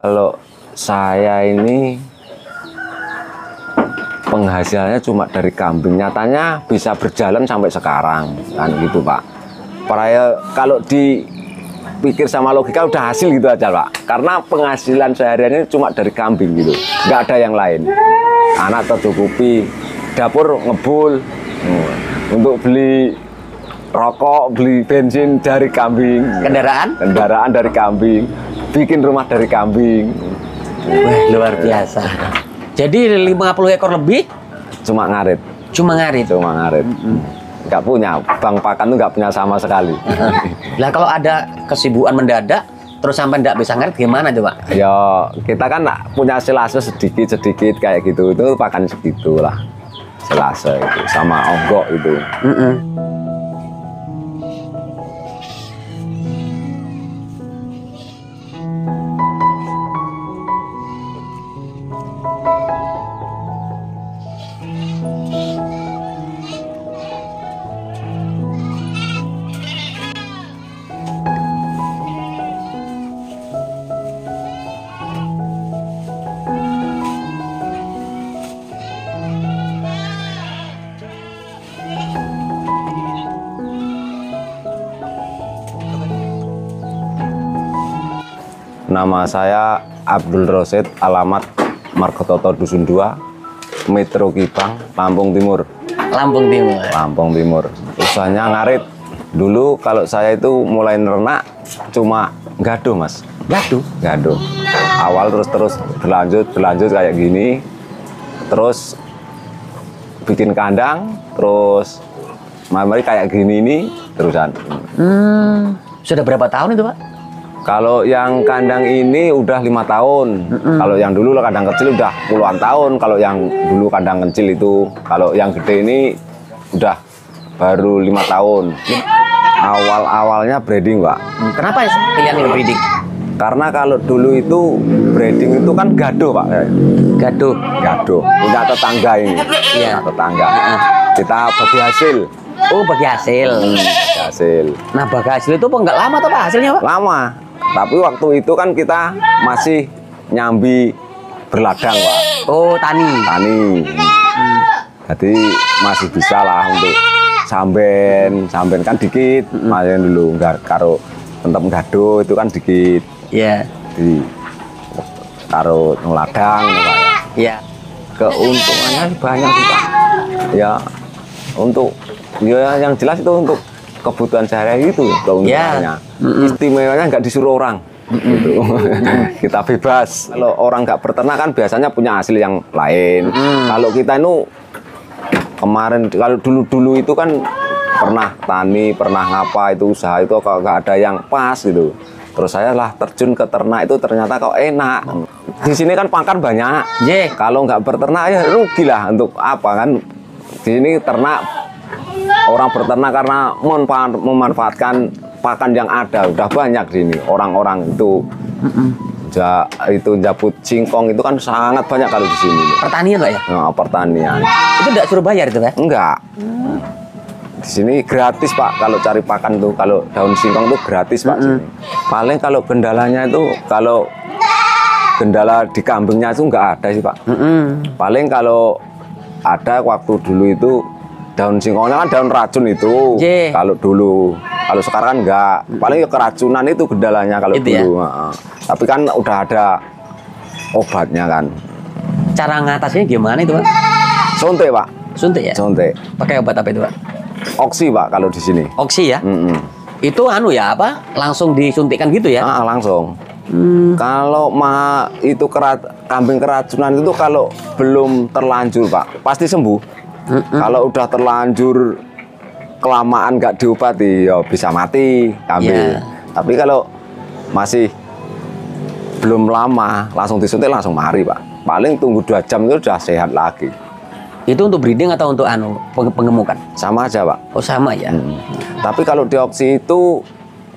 Kalau saya ini penghasilannya cuma dari kambing, nyatanya bisa berjalan sampai sekarang kan gitu Pak. Kalau dipikir sama logika udah hasil gitu aja Pak, karena penghasilan sehariannya cuma dari kambing gitu, nggak ada yang lain. Anak tercukupi, dapur ngebul, untuk beli rokok, beli bensin dari kambing, kendaraan dari kambing, bikin rumah dari kambing. Wah, luar biasa. Jadi 50 ekor lebih Cuma ngarit. cuma ngarit. Nggak punya, Bang Pakan tuh nggak punya sama sekali. Lah kalau ada kesibukan mendadak terus sampai nggak bisa ngarit gimana coba? Ya kita kan punya selase sedikit kayak gitu, itu pakan segitulah selase itu sama onggok itu. Nama saya Abdul Rosid, alamat Margototo Dusun 2, Metro Kibang, Lampung Timur. Lampung Timur. Usahanya ngarit. Dulu kalau saya itu mulai nerenak cuma gaduh Mas. Gaduh. Awal terus berlanjut kayak gini. Terus bikin kandang, terus mari kayak gini ini terusan. Sudah berapa tahun itu Pak? Kalau yang kandang ini udah 5 tahun. Kalau yang dulu kandang kecil udah puluhan tahun. Kalau yang dulu kandang kecil itu, kalau yang gede ini udah baru 5 tahun. Awalnya breeding, Pak. Kenapa pilihan breeding? Karena kalau dulu itu breeding itu kan gaduh, Pak. Gaduh. Punya tetangga ini. Iya. Tetangga. Kita bagi hasil. Oh, bagi hasil. Nah, bagi hasil itu enggak lama tuh Pak hasilnya Pak? Lama. Tapi waktu itu kan kita masih nyambi berladang, Pak. Oh, tani. Jadi masih bisa lah untuk samben kan dikit, main dulu nggak karo tetap gaduh itu kan dikit. Iya. Di karo ngeladang, Pak. Iya. Keuntungannya banyak sih, Pak. Ya untuk yang jelas itu untuk kebutuhan sehari-hari itu keuntungannya. Istimewanya nggak disuruh orang. Gitu. Kita bebas. Kalau orang nggak berternak kan biasanya punya hasil yang lain. Kalau kita itu kemarin, kalau dulu itu kan pernah tani, pernah ngapa itu usaha itu kalau nggak ada yang pas gitu. Terus saya lah terjun ke ternak itu ternyata kok enak. Di sini kan pakan banyak. Kalau nggak berternak ya rugi lah untuk apa kan. Di sini ternak orang berternak karena memanfaatkan pakan yang ada udah banyak di sini. Orang-orang itu jabut singkong itu kan sangat banyak kalau di sini. Pertanian Pak ya? Nah, pertanian. Itu enggak suruh bayar itu Pak? Enggak. Di sini gratis Pak kalau cari pakan tuh. Kalau daun singkong tuh gratis Pak. Sini. Paling kalau kendalanya itu kalau kendala di kambingnya itu enggak ada sih Pak. Paling kalau ada waktu dulu itu daun singkongnya kan daun racun itu. Kalau dulu, kalau sekarang kan enggak. Paling keracunan itu kendalanya kalau itu dulu. Ya? Tapi kan udah ada obatnya kan. Cara ngatasinnya gimana itu Pak? Suntik Pak. Suntik ya? Suntik. Pakai obat apa itu Pak? Oksi Pak kalau di sini. Oksi ya? Itu ya apa? Langsung disuntikkan gitu ya? Langsung. Kalau itu kambing keracunan itu kalau belum terlanjur Pak, pasti sembuh. Kalau udah terlanjur kelamaan nggak diobati, ya bisa mati kambing. Tapi kalau masih belum lama, langsung disuntik langsung mari Pak. Paling tunggu 2 jam itu udah sehat lagi. Itu untuk breeding atau untuk pengemukan? Sama aja Pak. Oh sama ya. Tapi kalau dioksi itu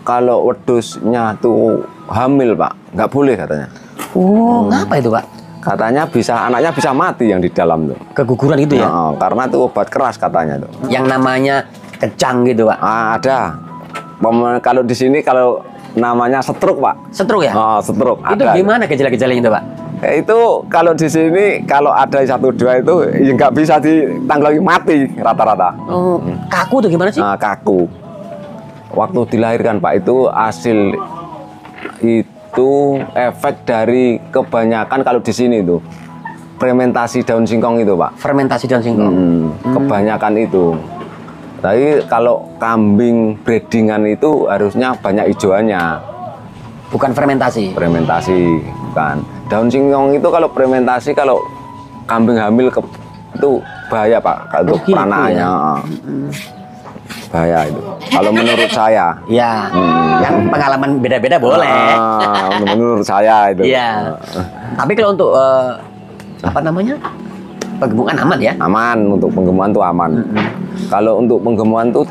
kalau wedusnya tuh hamil Pak, nggak boleh katanya. Oh, ngapa itu Pak? Katanya anaknya bisa mati yang di dalam tuh. Keguguran itu ya? Karena itu obat keras katanya tuh. Yang namanya kecang gitu Pak? Ada. Kalau di sini kalau namanya setruk, Pak. Setruk ya? Oh, setruk. Itu ada. gimana gejala-gejalanya itu, Pak? Itu kalau di sini kalau ada 1-2 itu ya nggak bisa ditanggulangi, mati rata-rata. Oh, kaku tuh gimana sih? Nah, kaku. Waktu dilahirkan, Pak, itu hasil itu efek dari kebanyakan kalau di sini itu fermentasi daun singkong itu, Pak. Fermentasi daun singkong. Kebanyakan itu. Tapi kalau kambing breedingan itu harusnya banyak hijauannya. Bukan fermentasi. Fermentasi, bukan. Daun singkong itu kalau fermentasi, kalau kambing hamil itu bahaya, Pak, untuk gitu peranakannya. ya? Bahaya itu. Kalau menurut saya. Ya, yang pengalaman beda-beda boleh. Menurut saya itu. Iya. Tapi kalau untuk apa namanya? Penggemukan aman ya? Aman, untuk penggemukan tuh aman. Kalau untuk penggemukan tuh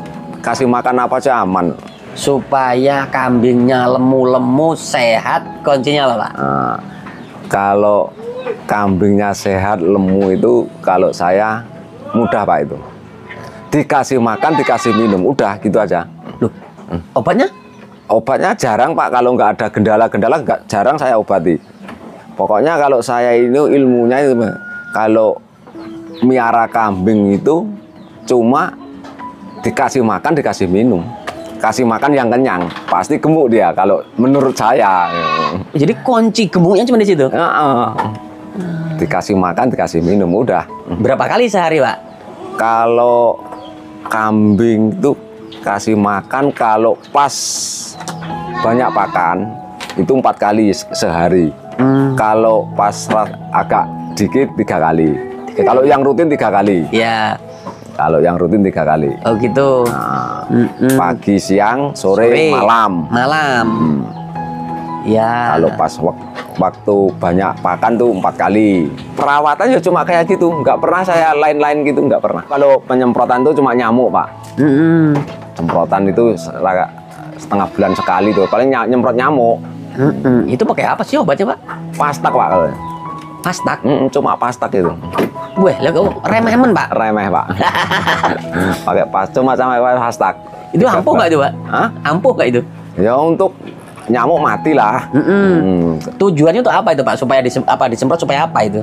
kasih makan apa aja aman. Supaya kambingnya lemu-lemu, sehat, kuncinya apa, Pak? Nah, kalau kambingnya sehat, lemu itu kalau saya mudah, Pak, itu. Dikasih makan, dikasih minum, udah gitu aja. Loh, obatnya? Obatnya jarang, Pak, kalau nggak ada gendala-gendala jarang saya obati. Pokoknya kalau saya ini ilmunya itu, kalau miara kambing itu cuma dikasih makan, dikasih minum. Kasih makan yang kenyang, pasti gemuk dia kalau menurut saya. Jadi kunci gemuknya cuma di situ? Dikasih makan, dikasih minum, udah. Berapa kali sehari, Pak? Kalau kambing itu kasih makan, kalau pas banyak pakan itu 4 kali sehari. Kalau pas agak dikit 3 kali. Kalau yang rutin 3 kali. Ya. Kalau yang rutin 3 kali. Oh gitu. Nah, pagi, siang, sore, malam. Malam. Ya. Kalau pas waktu banyak pakan tuh 4 kali. Perawatan ya cuma kayak gitu, nggak pernah saya lain-lain gitu, nggak pernah. Kalau penyemprotan tuh cuma nyamuk, Pak. Semprotan itu setengah bulan sekali tuh, paling nyemprot nyamuk. Itu pakai apa sih obatnya, Pak? Pastak, Pak, kalau. Pastak? Cuma pastak itu. Weh, remehan, Pak. Remeh, Pak. Pakai cuma sama pastak. Itu ampuh nggak itu, Pak? Hah? Ampuh nggak itu? Ya untuk nyamuk mati lah. Tujuannya untuk apa itu, Pak? Supaya disemprot supaya apa itu?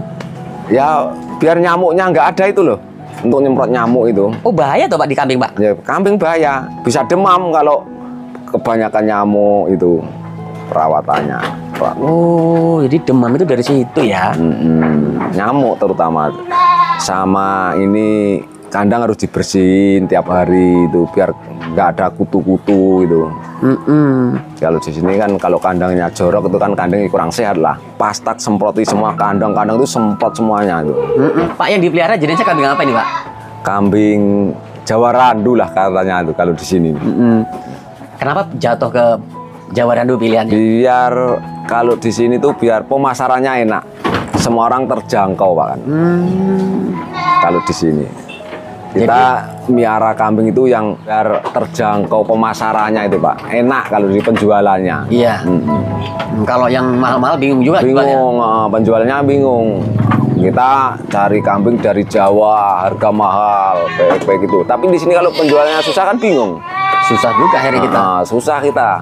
Ya biar nyamuknya nggak ada itu loh. Untuk nyemprot nyamuk itu. Oh, bahaya tuh, Pak, di kambing, Pak? Ya kambing bahaya. Bisa demam kalau kebanyakan nyamuk itu perawatannya. Oh, jadi demam itu dari situ ya? Nyamuk terutama. Sama ini kandang harus dibersihin tiap hari itu biar nggak ada kutu-kutu itu. Kalau di sini kan kalau kandangnya jorok itu kan kandangnya kurang sehat lah. Pastak semproti semua kandang-kandang itu semprot semuanya itu. Pak, yang dipelihara jenisnya kambing apa ini, Pak? Kambing Jawa Randu lah katanya itu kalau di sini. Kenapa jatuh ke Jawa Randu pilihannya? Biar kalau di sini tuh biar pemasarannya enak, semua orang terjangkau, Pak, kan. Kalau di sini kita miara kambing itu yang biar terjangkau pemasarannya itu, Pak, enak kalau di penjualannya. Iya. Kalau yang mahal-mahal bingung juga. Bingung, penjualnya bingung. Kita cari kambing dari Jawa harga mahal, kayak gitu. Tapi di sini kalau penjualannya susah kan bingung. Susah juga akhirnya kita. Susah kita.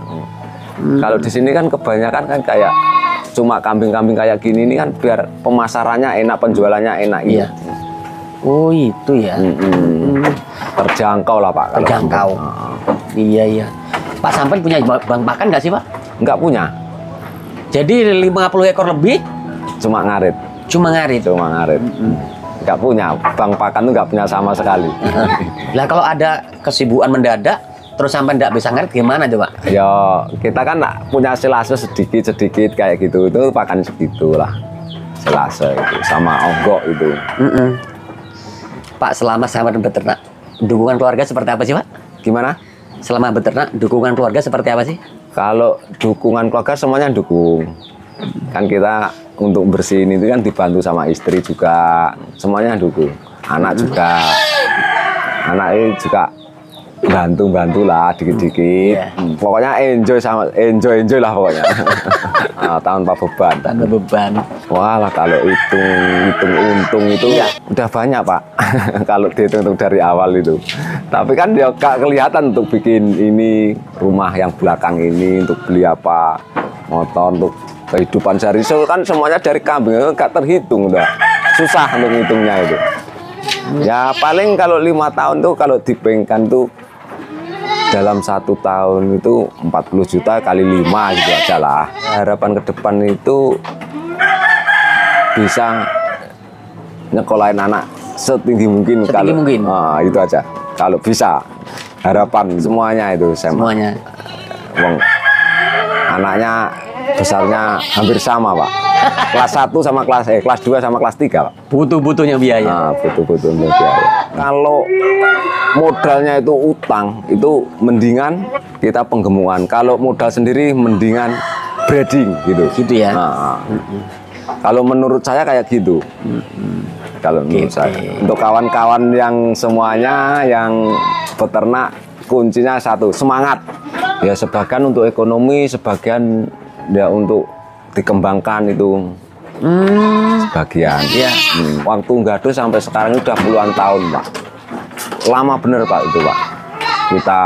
Kalau di sini kan kebanyakan kan kayak cuma kambing-kambing kayak gini ini kan biar pemasarannya enak, penjualannya enak. Iya. Oh itu ya. Terjangkau lah, Pak. Terjangkau. Iya. Pak Sampen punya bank pakan nggak sih, Pak? Nggak punya. Jadi 50 ekor lebih? Cuma ngarit. Cuma ngarit. Nggak punya. Bank pakan tuh nggak punya sama sekali. Lah kalau ada kesibukan mendadak, terus sampai nggak bisa ngarit gimana tuh, Pak? Ya kita kan punya selase sedikit kayak gitu, itu pakan segitulah selase itu sama onggok itu. Pak, selama sampai beternak, dukungan keluarga seperti apa sih, Pak? Gimana? Selama beternak, dukungan keluarga seperti apa sih? Kalau dukungan keluarga semuanya dukung. Kan kita untuk bersihin itu kan dibantu sama istri juga, semuanya dukung. Anak juga, anak ini juga bantu lah dikit-dikit. Pokoknya enjoy lah pokoknya. Tanpa beban. Tanpa beban. Wah lah kalau hitung untung itu udah banyak Pak. Kalau dihitung dari awal itu. Tapi kan dia gak kelihatan untuk bikin ini rumah yang belakang ini, untuk beli apa, motor, untuk kehidupan sehari kan semuanya dari kambing, gak terhitung udah. Susah untuk ngitungnya itu. Ya paling kalau 5 tahun tuh kalau dipengkan tuh dalam 1 tahun itu 40 juta kali 5 gitu aja lah. Harapan ke depan itu bisa nyekolahin anak setinggi mungkin. Itu aja. Kalau bisa, harapan semuanya itu semuanya. Anaknya besarnya hampir sama Pak. Kelas 1 sama kelas 2 sama kelas 3 Pak. Butuh-butuhnya biaya. Butuh-butuhnya biaya. Kalau modalnya itu utang, itu mendingan kita penggemukan. Kalau modal sendiri mendingan breeding gitu. Gitu ya. Kalau menurut saya kayak gitu. Kalau menurut saya. Untuk kawan-kawan yang semuanya yang peternak, kuncinya satu, semangat. Ya sebagian untuk ekonomi, sebagian ya untuk dikembangkan itu. Sebagian. Iya. Waktu Gaduh sampai sekarang udah puluhan tahun Pak. Lama bener Pak itu Pak. Kita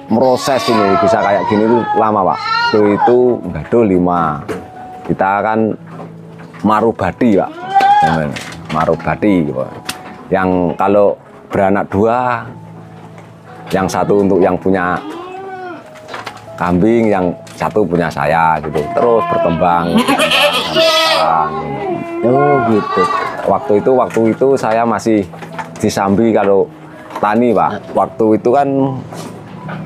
proses ini bisa kayak gini itu lama Pak. Itu Gaduh 5. Kita kan Marubadi Pak. Marubadi Pak. Yang kalau beranak 2, yang satu untuk yang punya kambing, yang satu punya saya gitu. Terus berkembang sampai sekarang. Oh gitu. Waktu itu saya masih di Sambi kalau tani Pak. Waktu itu kan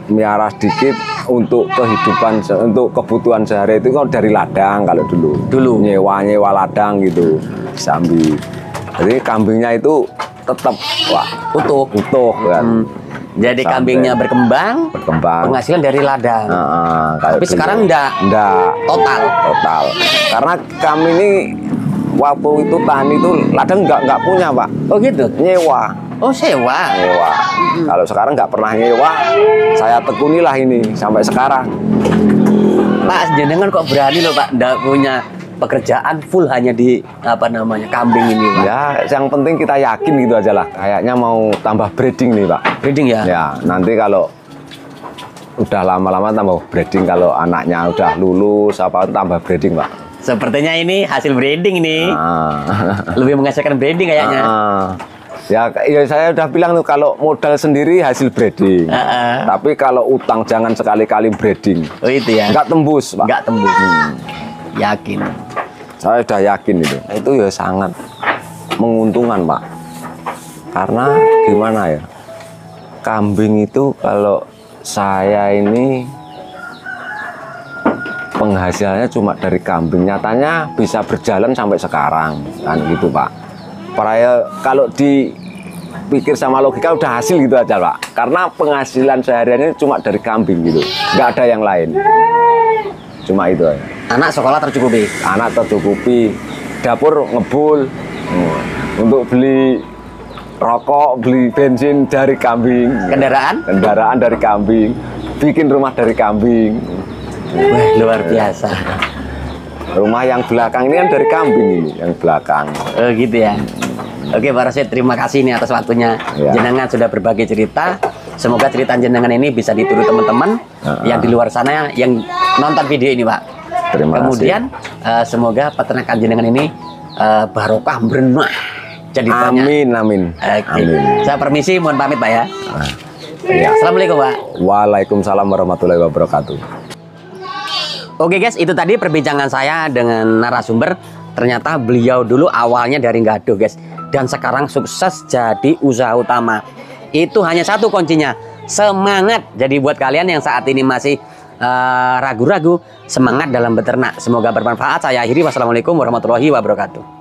miara sedikit untuk kehidupan, untuk kebutuhan sehari itu kan dari ladang kalau dulu. Nyewa ladang gitu di Sambi. Jadi kambingnya itu tetap Pak utuh kan. Jadi kambingnya berkembang, penghasilan dari ladang. Tapi dulu. Sekarang enggak total. Karena kami ini waktu itu tani itu ladang nggak punya Pak. Oh gitu. Nyewa. Oh sewa. Kalau sekarang nggak pernah nyewa, saya tekunilah ini sampai sekarang. Pak, jenengan kok berani loh Pak, nggak punya pekerjaan full hanya di kambing ini Pak? Ya, yang penting kita yakin gitu aja lah. Kayaknya mau tambah breeding nih Pak. Breeding ya? Ya, nanti kalau udah lama-lama tambah breeding, kalau anaknya udah lulus tambah breeding Pak. Sepertinya ini hasil breeding nih. Lebih menghasilkan breeding kayaknya. Ya saya udah bilang tuh kalau modal sendiri hasil breeding. Tapi kalau utang jangan sekali-kali breeding. Oh itu ya? Nggak tembus Pak. Nggak tembus. Yakin? Saya udah yakin itu. Itu ya sangat menguntungkan Pak. Karena gimana ya? Kambing itu kalau saya ini penghasilannya cuma dari kambing, nyatanya bisa berjalan sampai sekarang kan gitu Pak. Kalau dipikir sama logika udah hasil gitu aja Pak, karena penghasilan sehariannya cuma dari kambing gitu, nggak ada yang lain, cuma itu aja. Anak sekolah tercukupi? Anak tercukupi, dapur ngebul, untuk beli rokok, beli bensin dari kambing, kendaraan dari kambing, bikin rumah dari kambing. Wah, luar biasa. Rumah yang belakang ini kan dari kambing ini, yang belakang. Oh gitu ya. Oke Pak Rosyid, terima kasih nih atas waktunya. Jenengan sudah berbagi cerita. Semoga cerita jenengan ini bisa ditiru teman-teman yang di luar sana yang nonton video ini Pak. Kemudian semoga peternakan jenengan ini barokah berenah. Jadi amin. Amin. Saya permisi, mohon pamit Pak ya. Assalamualaikum Pak. Waalaikumsalam warahmatullahi wabarakatuh. Oke guys, itu tadi perbincangan saya dengan narasumber. Ternyata beliau dulu awalnya dari Gaduh guys, dan sekarang sukses jadi usaha utama. Itu hanya satu kuncinya, semangat. Jadi buat kalian yang saat ini masih ragu-ragu, semangat dalam beternak. Semoga bermanfaat. Saya akhiri, wassalamualaikum warahmatullahi wabarakatuh.